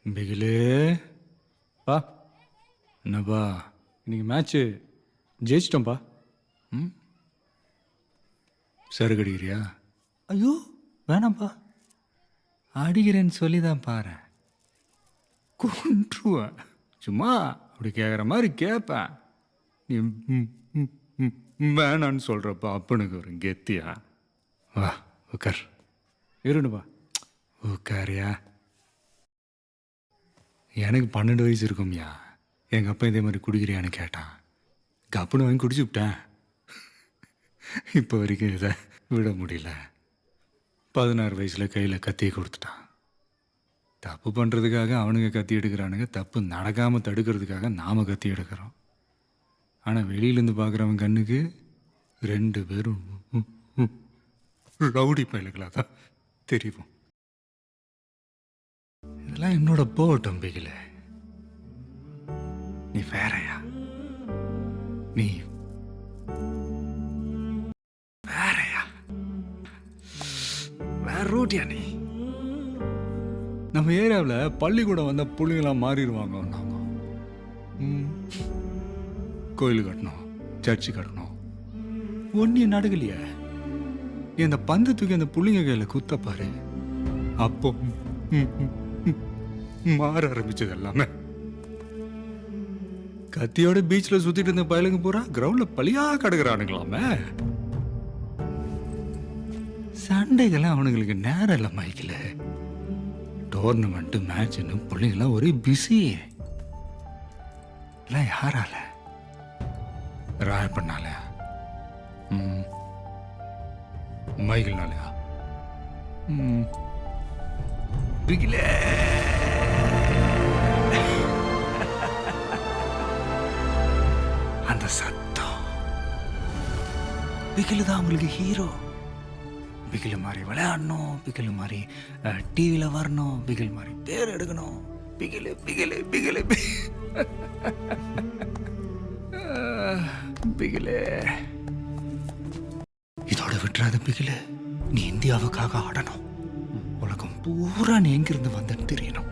பிகிலே பா என்னப்பா இன்னைக்கு மேட்ச்சு ஜெயிச்சிட்டோம்ப்பா. ம் சருக்கு அடிக்கிறியா? ஐயோ வேணாம்ப்பா, அடிக்கிறேன்னு சொல்லி தான் பாரு, கொன்றுவேன். சும்மா அப்படி கேட்குற மாதிரி கேட்பேன். நீ வேணான்னு சொல்கிறப்ப அப்பனுக்கு ஒரு கெத்தியா? வா உட்கார். இருணுப்பா உட்காரியா? எனக்கு 12 வயசு இருக்கும்யா. எங்கள் அப்பா இதே மாதிரி குடிக்கிறியான்னு கேட்டான். கப்புன்னு வாங்கி குடிச்சு விட்டேன். இப்போ வரைக்கும் இதை விட முடியல. 16 வயசில் கையில் கத்தியை கொடுத்துட்டான். தப்பு பண்ணுறதுக்காக அவனுங்க கத்தி எடுக்கிறானுங்க, தப்பு நடக்காமல் தடுக்கிறதுக்காக நாம் கத்தி எடுக்கிறோம். ஆனால் வெளியிலேருந்து பார்க்குறவன் கண்ணுக்கு 2 பேரும் ரவுடி பயலுகளாக தான் தெரியும். இதெல்லாம் என்னோட போகட்டும் பிகில. நீ வேறயா? நீ வேறயா? வேற ரூட்டியா நீ? நம்ம ஏரியாவில் பள்ளிக்கூடம் வந்த பிள்ளைங்களாம் மாறிடுவாங்க. நாங்கள் கோயில் கட்டணும், சர்ச்சு கட்டணும், ஒன்னிய நடக்கலையே. இந்த பந்து தூக்கி அந்த புள்ளிங்க கையில் குத்தப்பாரு, அப்போ மாற ஆரம்பிச்சது எல்லாமே. கத்தியோட பீச்சில் சுத்திட்டு இருந்த பயலுங்க பூரா கிரவுண்ட்ல பழியா கிடக்குறானுங்களாமே. சண்டைகள்லாம் அவனுங்களுக்கு நேரம் இல்லை மைக்கில். டோர்னமெண்ட் மேட்ச்னு பிள்ளைங்களாம் ஒரே பிஸி. எல்லாம் யாரால? ராய் பண்ணாலயா? மைக்கிள்னாலயா? பிகிலே அந்த சத்தம். பிகிலு தான் அவங்களுக்கு ஹீரோ. பிகிலு மாதிரி விளையாடணும், பிகிலு மாதிரி டிவியில் வரணும், பிகில் மாதிரி பேர் எடுக்கணும். பிகிலு பிகிலு பிகிலு பிகிலே. இதோட விட்டுறாத பிகிலு. நீ இந்தியாவுக்காக ஆடணும். உலகம் பூரா நீ எங்கிருந்து வந்தன்னு தெரியணும்.